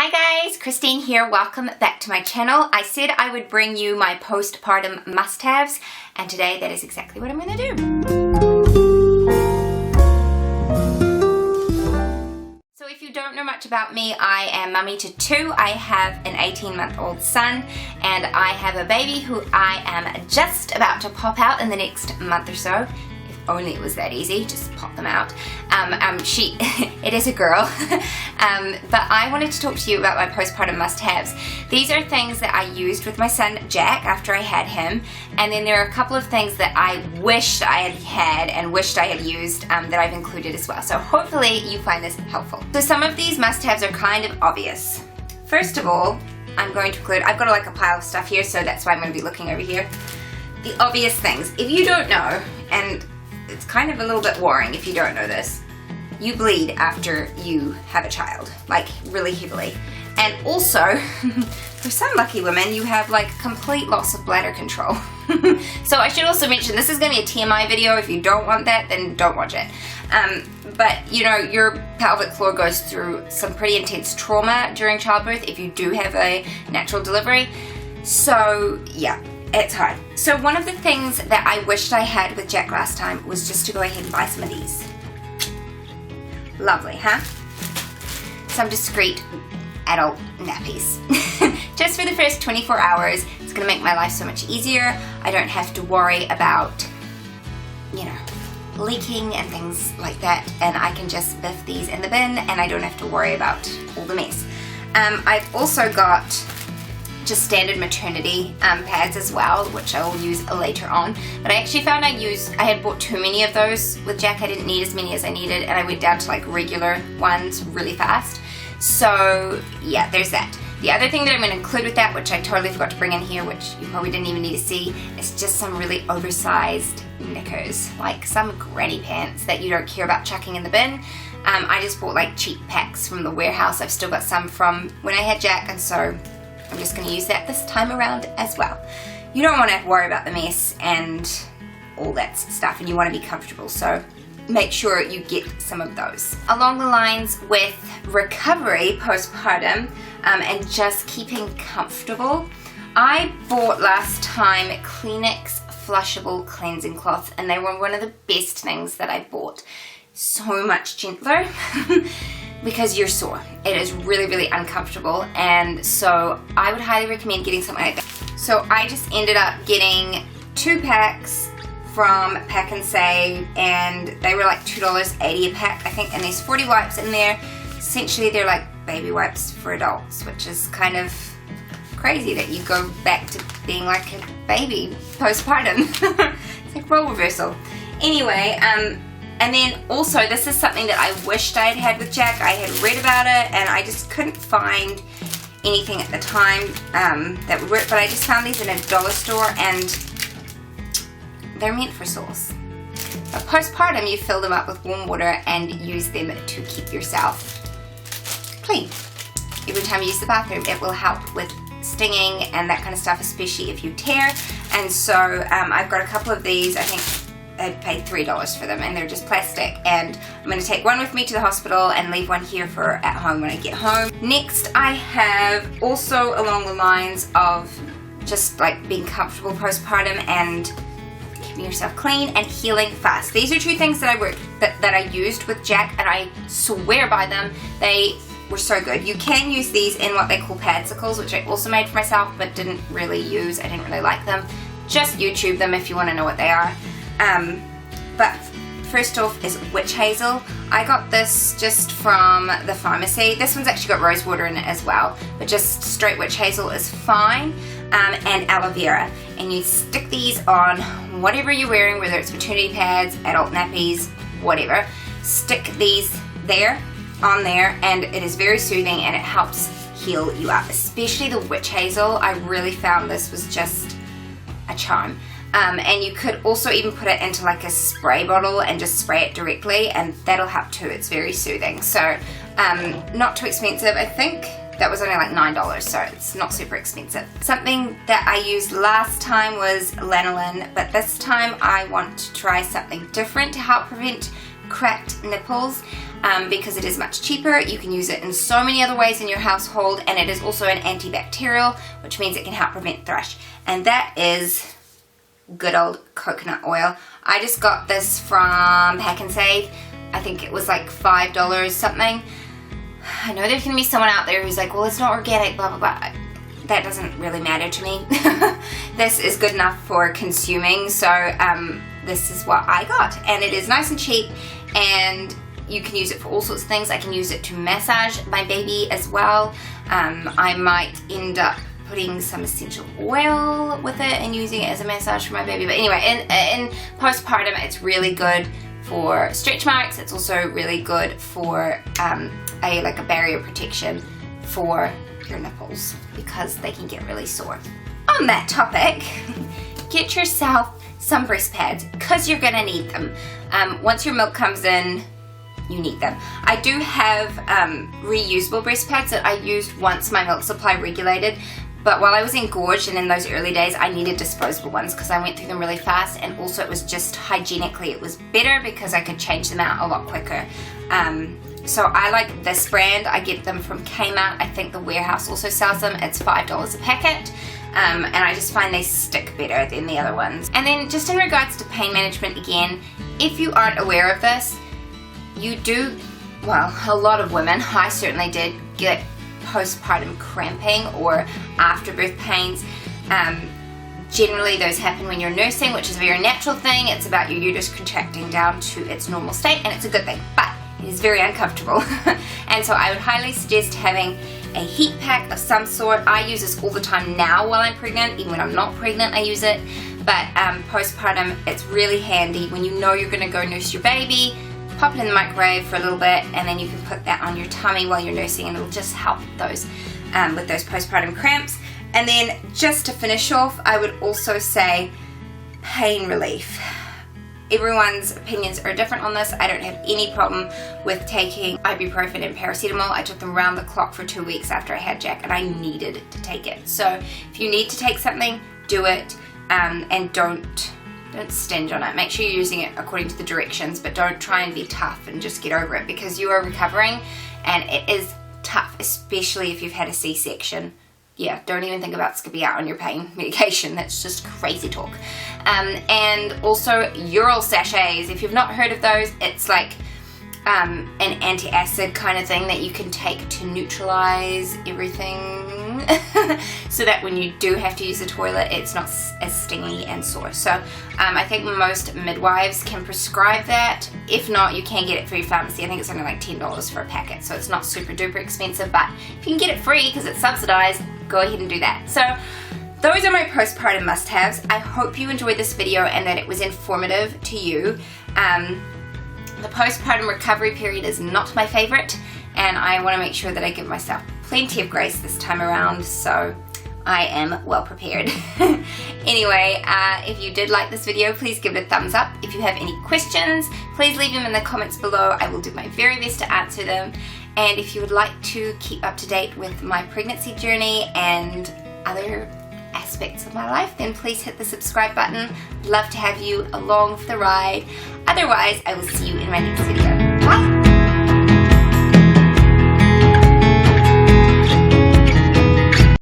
Hi guys, Christine here. Welcome back to my channel. I said I would bring you my postpartum must-haves, and today that is exactly what I'm going to do. So if you don't know much about me, I am mummy to two. I have an 18-month-old son, and I have a baby who I am just about to pop out in the next month or so. If only it was that easy, just pop them out. It is a girl. But I wanted to talk to you about my postpartum must-haves. These are things that I used with my son Jack after I had him, and then there are a couple of things that I wished I had and wished I had used that I've included as well. So hopefully you find this helpful. So some of these must-haves are kind of obvious. First of all, I'm going to include, I've got like a pile of stuff here, so that's why I'm going to be looking over here. The obvious things. If you don't know, and it's kind of a little bit worrying if you don't know this, you bleed after you have a child, like really heavily. And also, for some lucky women, you have like complete loss of bladder control. So I should also mention, this is going to be a TMI video. If you don't want that, then don't watch it. But you know, your pelvic floor goes through some pretty intense trauma during childbirth if you do have a natural delivery. So yeah, it's hard. So one of the things that I wished I had with Jack last time was just to go ahead and buy some of these. Lovely, huh? Some discreet adult nappies. Just for the first 24 hours, it's gonna make my life so much easier. I don't have to worry about, you know, leaking and things like that, and I can just biff these in the bin and I don't have to worry about all the mess. I've also got just standard maternity pads as well, which I will use later on. But I actually found I had bought too many of those with Jack. I didn't need as many as I needed, and I went down to like regular ones really fast. So yeah, there's that. The other thing that I'm going to include with that, which I totally forgot to bring in here, which you probably didn't even need to see, is just some really oversized knickers, like some granny pants that you don't care about chucking in the bin. I just bought like cheap packs from the warehouse. I've still got some from when I had Jack, and so I'm just going to use that this time around as well. You don't want to worry about the mess and all that stuff, and you want to be comfortable, so make sure you get some of those. Along the lines with recovery postpartum and just keeping comfortable, I bought last time Kleenex flushable cleansing cloths, and they were one of the best things that I bought. So much gentler. Because you're sore. It is really, really uncomfortable, and so I would highly recommend getting something like that. So I just ended up getting 2 packs from Pack and Save, and they were like $2.80 a pack, I think, and there's 40 wipes in there. Essentially they're like baby wipes for adults, which is kind of crazy that you go back to being like a baby postpartum. It's like role reversal. Anyway, and then also, this is something that I wished I had had with Jack. I had read about it and I just couldn't find anything at the time that would work, but I just found these in a dollar store, and they're meant for sores. But postpartum, you fill them up with warm water and use them to keep yourself clean. Every time you use the bathroom, it will help with stinging and that kind of stuff, especially if you tear. And so I've got a couple of these. I think I paid $3 for them, and they're just plastic, and I'm going to take one with me to the hospital and leave one here for at home when I get home. Next, I have also along the lines of just like being comfortable postpartum and keeping yourself clean and healing fast. These are 2 things that I used with Jack, and I swear by them. They were so good. You can use these in what they call padsicles, which I also made for myself but didn't really use. I didn't really like them. Just YouTube them if you want to know what they are. But first off is witch hazel. I got this just from the pharmacy. This one's actually got rose water in it as well, but just straight witch hazel is fine. And aloe vera. And you stick these on whatever you're wearing, whether it's maternity pads, adult nappies, whatever. Stick these on there, and it is very soothing and it helps heal you up. Especially the witch hazel. I really found this was just a charm. And you could also even put it into like a spray bottle and just spray it directly, and that'll help too. It's very soothing. So not too expensive. I think that was only like $9, so it's not super expensive. Something that I used last time was lanolin, but this time I want to try something different to help prevent cracked nipples. because it is much cheaper. You can use it in so many other ways in your household, and it is also an antibacterial, which means it can help prevent thrush. And that is good old coconut oil. I just got this from Pack and Save. I think it was like $5 something. I know there's gonna be someone out there who's like, well, it's not organic, blah, blah, blah. That doesn't really matter to me. This is good enough for consuming, so this is what I got. And it is nice and cheap, and you can use it for all sorts of things. I can use it to massage my baby as well. I might end up putting some essential oil with it and using it as a massage for my baby. But anyway, in postpartum, it's really good for stretch marks. It's also really good for a barrier protection for your nipples, because they can get really sore. On that topic, get yourself some breast pads, because you're gonna need them. Once your milk comes in, you need them. I do have reusable breast pads that I used once my milk supply regulated, but while I was engorged and in those early days, I needed disposable ones because I went through them really fast, and also it was just hygienically, it was better because I could change them out a lot quicker. So I like this brand. I get them from Kmart. I think the warehouse also sells them. It's $5 a packet. And I just find they stick better than the other ones. And then just in regards to pain management again, if you aren't aware of this, you do, well, a lot of women, I certainly did, get postpartum cramping or afterbirth pains. Generally those happen when you're nursing, which is a very natural thing. It's about your uterus contracting down to its normal state, and it's a good thing, but it is very uncomfortable. And so I would highly suggest having a heat pack of some sort. I use this all the time now while I'm pregnant. Even when I'm not pregnant, I use it. But postpartum, it's really handy when you know you're going to go nurse your baby. Pop it in the microwave for a little bit, and then you can put that on your tummy while you're nursing, and it'll just help those with those postpartum cramps. And then just to finish off, I would also say pain relief. Everyone's opinions are different on this. I don't have any problem with taking ibuprofen and paracetamol. I took them round the clock for 2 weeks after I had Jack, and I needed to take it. So if you need to take something, do it, and don't stinge on it. Make sure you're using it according to the directions, but don't try and be tough and just get over it, because you are recovering, and it is tough, especially if you've had a C-section. Yeah, don't even think about skipping out on your pain medication. That's just crazy talk. And also Ural sachets. If you've not heard of those, it's like an antacid kind of thing that you can take to neutralize everything so that when you do have to use the toilet, it's not as stingy and sore. So I think most midwives can prescribe that. If not, you can get it through your pharmacy. I think it's only like $10 for a packet, so it's not super duper expensive, but if you can get it free because it's subsidized, go ahead and do that. So those are my postpartum must-haves. I hope you enjoyed this video and that it was informative to you. The postpartum recovery period is not my favorite, and I want to make sure that I give myself plenty of grace this time around, so I am well prepared. Anyway, if you did like this video, please give it a thumbs up. If you have any questions, please leave them in the comments below. I will do my very best to answer them. And if you would like to keep up to date with my pregnancy journey and other aspects of my life, then please hit the subscribe button. Love to have you along for the ride. Otherwise, I will see you in my next video.